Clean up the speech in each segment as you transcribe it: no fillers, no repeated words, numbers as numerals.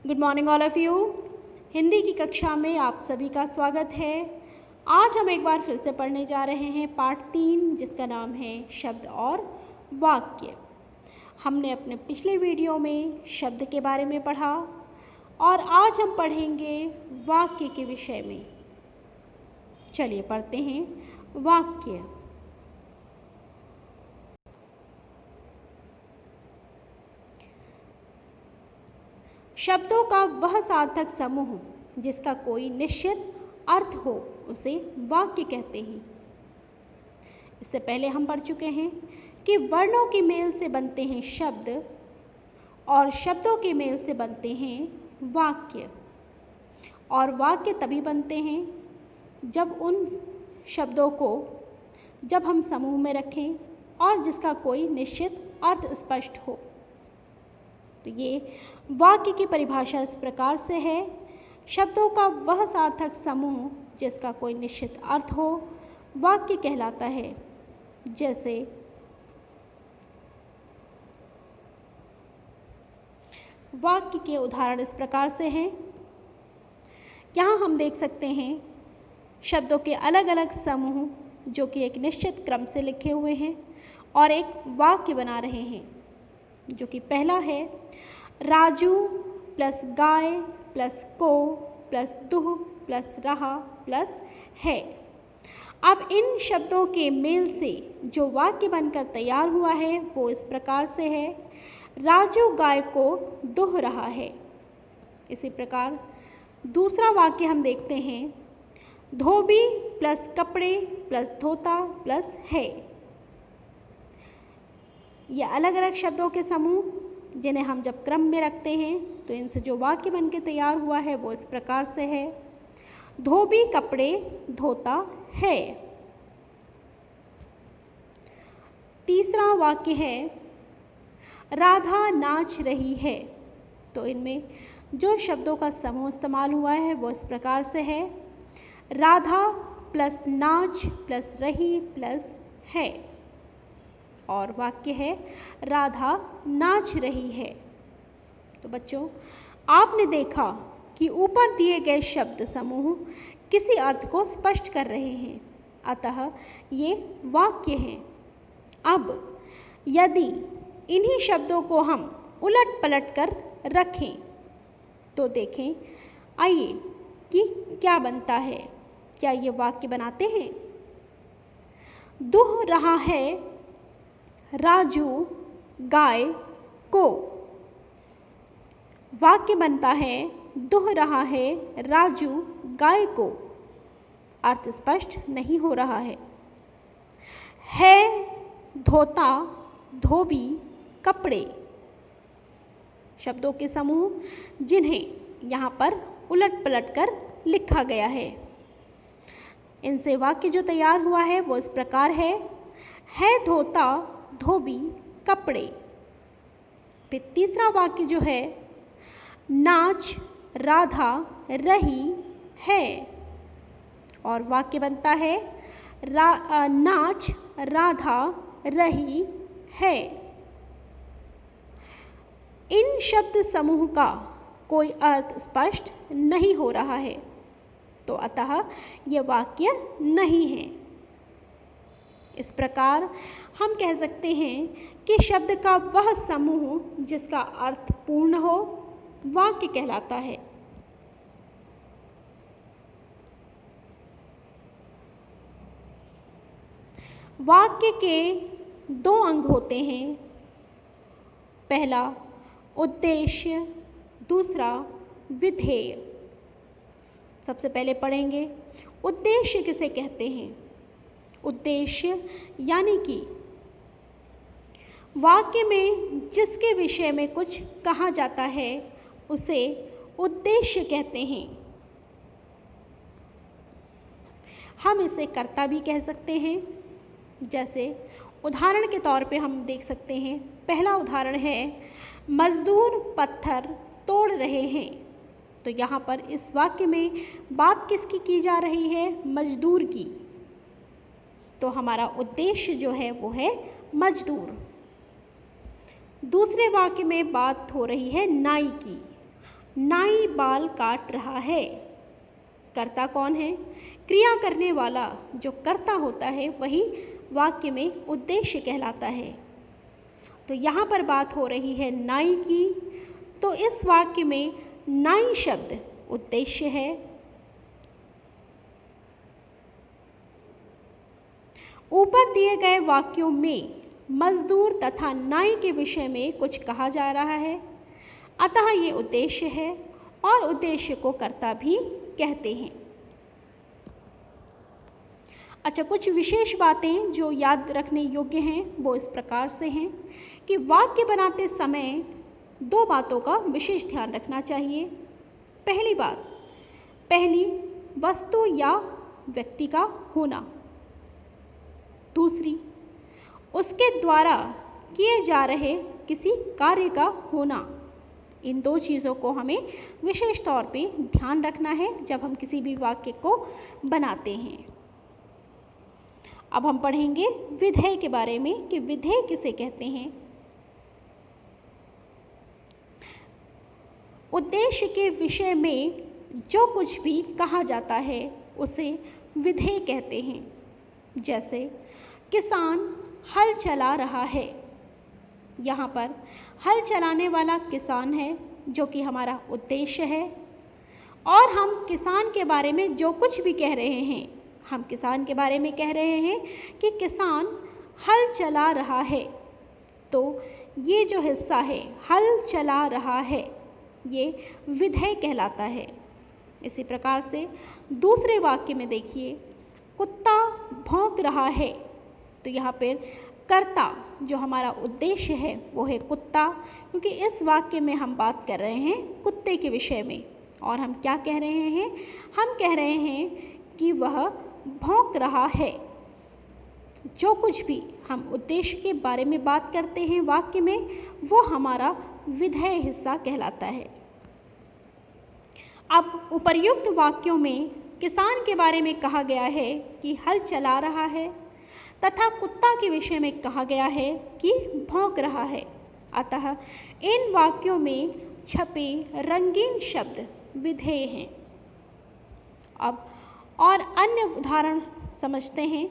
Good morning all of you. Hindi की कक्षा में आप सभी का स्वागत है। आज हम एक बार फिर से पढ़ने जा रहे हैं पाठ 3, जिसका नाम है शब्द और वाक्य। हमने अपने पिछले वीडियो में शब्द के बारे में पढ़ा और आज हम पढ़ेंगे वाक्य के विषय में। चलिए पढ़ते हैं वाक्य। शब्दों का वह सार्थक समूह जिसका कोई निश्चित अर्थ हो उसे वाक्य कहते हैं। इससे पहले हम पढ़ चुके हैं कि वर्णों के मेल से बनते हैं शब्द और शब्दों के मेल से बनते हैं वाक्य, और वाक्य तभी बनते हैं जब उन शब्दों को जब हम समूह में रखें और जिसका कोई निश्चित अर्थ स्पष्ट हो। तो ये वाक्य की परिभाषा इस प्रकार से है, शब्दों का वह सार्थक समूह जिसका कोई निश्चित अर्थ हो वाक्य कहलाता है। जैसे वाक्य के उदाहरण इस प्रकार से हैं। यहाँ हम देख सकते हैं शब्दों के अलग अलग समूह जो कि एक निश्चित क्रम से लिखे हुए हैं और एक वाक्य बना रहे हैं, जो कि पहला है राजू प्लस गाय प्लस को प्लस दुह प्लस रहा प्लस है। अब इन शब्दों के मेल से जो वाक्य बनकर तैयार हुआ है वो इस प्रकार से है, राजू गाय को दुह रहा है। इसी प्रकार दूसरा वाक्य हम देखते हैं, धोबी प्लस कपड़े प्लस धोता प्लस है। ये अलग अलग शब्दों के समूह जिन्हें हम जब क्रम में रखते हैं तो इनसे जो वाक्य बन के तैयार हुआ है वो इस प्रकार से है, धोबी कपड़े धोता है। तीसरा वाक्य है राधा नाच रही है। तो इनमें जो शब्दों का समूह इस्तेमाल हुआ है वो इस प्रकार से है, राधा प्लस नाच प्लस रही प्लस है, और वाक्य है राधा नाच रही है। तो बच्चों, आपने देखा कि ऊपर दिए गए शब्द समूह किसी अर्थ को स्पष्ट कर रहे हैं, अतः ये वाक्य हैं। अब यदि इन्हीं शब्दों को हम उलट पलट कर रखें तो देखें, आइए कि क्या बनता है। क्या ये वाक्य बनाते हैं? दुह रहा है राजू गाय को। वाक्य बनता है दुह रहा है राजू गाय को। अर्थ स्पष्ट नहीं हो रहा है धोता धोबी कपड़े। शब्दों के समूह जिन्हें यहाँ पर उलट पलट कर लिखा गया है, इनसे वाक्य जो तैयार हुआ है वो इस प्रकार है धोता धोबी कपड़े। फिर तीसरा वाक्य जो है, नाच राधा रही है, और वाक्य बनता है नाच राधा रही है। इन शब्द समूह का कोई अर्थ स्पष्ट नहीं हो रहा है, तो अतः यह वाक्य नहीं है। इस प्रकार हम कह सकते हैं कि शब्द का वह समूह जिसका अर्थ पूर्ण हो वाक्य कहलाता है। वाक्य के दो अंग होते हैं, पहला उद्देश्य, दूसरा विधेय। सबसे पहले पढ़ेंगे उद्देश्य किसे कहते हैं। उद्देश्य यानी कि वाक्य में जिसके विषय में कुछ कहा जाता है उसे उद्देश्य कहते हैं। हम इसे कर्ता भी कह सकते हैं। जैसे उदाहरण के तौर पे हम देख सकते हैं, पहला उदाहरण है मजदूर पत्थर तोड़ रहे हैं। तो यहाँ पर इस वाक्य में बात किसकी की जा रही है? मजदूर की। तो हमारा उद्देश्य जो है वो है मजदूर। दूसरे वाक्य में बात हो रही है नाई की। नाई बाल काट रहा है। कर्ता कौन है? क्रिया करने वाला जो कर्ता होता है वही वाक्य में उद्देश्य कहलाता है। तो यहाँ पर बात हो रही है नाई की, तो इस वाक्य में नाई शब्द उद्देश्य है। ऊपर दिए गए वाक्यों में मजदूर तथा नाई के विषय में कुछ कहा जा रहा है, अतः ये उद्देश्य है और उद्देश्य को कर्ता भी कहते हैं। अच्छा, कुछ विशेष बातें जो याद रखने योग्य हैं वो इस प्रकार से हैं कि वाक्य बनाते समय दो बातों का विशेष ध्यान रखना चाहिए। पहली बात, पहली वस्तु या व्यक्ति का होना। दूसरी, उसके द्वारा किए जा रहे किसी कार्य का होना। इन दो चीज़ों को हमें विशेष तौर पे ध्यान रखना है जब हम किसी भी वाक्य को बनाते हैं। अब हम पढ़ेंगे विधेय के बारे में कि विधेय किसे कहते हैं। उद्देश्य के विषय में जो कुछ भी कहा जाता है उसे विधेय कहते हैं। जैसे किसान हल चला रहा है, यहाँ पर हल चलाने वाला किसान है जो कि हमारा उद्देश्य है, और हम किसान के बारे में जो कुछ भी कह रहे हैं, हम किसान के बारे में कह रहे हैं कि किसान हल चला रहा है, तो ये जो हिस्सा है हल चला रहा है ये विधेय कहलाता है। इसी प्रकार से दूसरे वाक्य में देखिए, कुत्ता भौंक रहा है, तो यहाँ पर कर्ता जो हमारा उद्देश्य है वो है कुत्ता, क्योंकि इस वाक्य में हम बात कर रहे हैं कुत्ते के विषय में। और हम क्या कह रहे हैं? हम कह रहे हैं कि वह भौंक रहा है। जो कुछ भी हम उद्देश्य के बारे में बात करते हैं वाक्य में, वो हमारा विधेय हिस्सा कहलाता है। अब उपर्युक्त वाक्यों में किसान के बारे में कहा गया है कि हल चला रहा है, तथा कुत्ता के विषय में कहा गया है कि भौंक रहा है। अतः इन वाक्यों में छपे रंगीन शब्द विधेय हैं। अब और अन्य उदाहरण समझते हैं।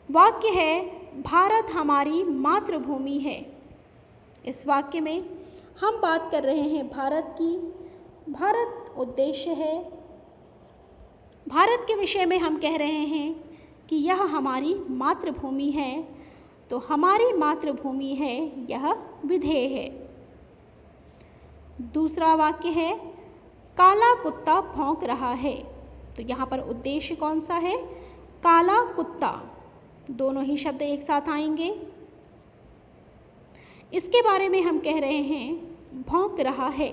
वाक्य है, भारत हमारी मातृभूमि है। इस वाक्य में हम बात कर रहे हैं भारत की। भारत उद्देश्य है। भारत के विषय में हम कह रहे हैं कि यह हमारी मातृभूमि है, तो हमारी मातृभूमि है यह विधेय है। दूसरा वाक्य है, काला कुत्ता भौंक रहा है, तो यहाँ पर उद्देश्य कौन सा है? काला कुत्ता। दोनों ही शब्द एक साथ आएंगे। इसके बारे में हम कह रहे हैं भौंक रहा है।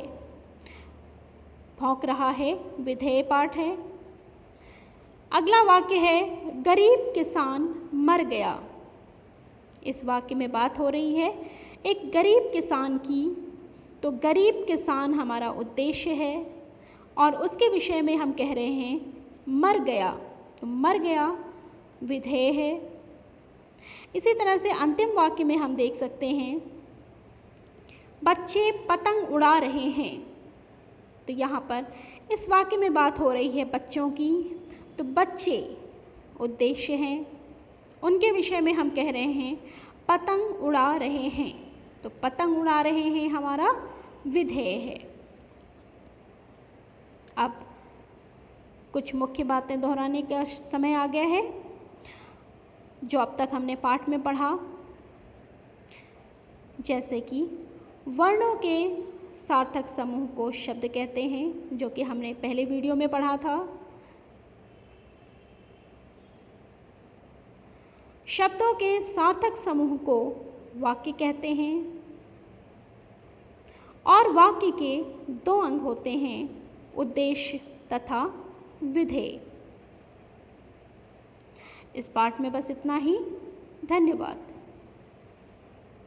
भौंक रहा है विधेय पाठ है। अगला वाक्य है, गरीब किसान मर गया। इस वाक्य में बात हो रही है एक गरीब किसान की, तो गरीब किसान हमारा उद्देश्य है और उसके विषय में हम कह रहे हैं मर गया, तो मर गया विधेय है। इसी तरह से अंतिम वाक्य में हम देख सकते हैं, बच्चे पतंग उड़ा रहे हैं, तो यहाँ पर इस वाक्य में बात हो रही है बच्चों की, तो बच्चे उद्देश्य हैं, उनके विषय में हम कह रहे हैं पतंग उड़ा रहे हैं, तो पतंग उड़ा रहे हैं हमारा विधेय है। अब कुछ मुख्य बातें दोहराने का समय आ गया है जो अब तक हमने पाठ में पढ़ा, जैसे कि वर्णों के सार्थक समूह को शब्द कहते हैं, जो कि हमने पहले वीडियो में पढ़ा था। शब्दों के सार्थक समूह को वाक्य कहते हैं और वाक्य के दो अंग होते हैं, उद्देश्य तथा विधेय। इस पाठ में बस इतना ही। धन्यवाद।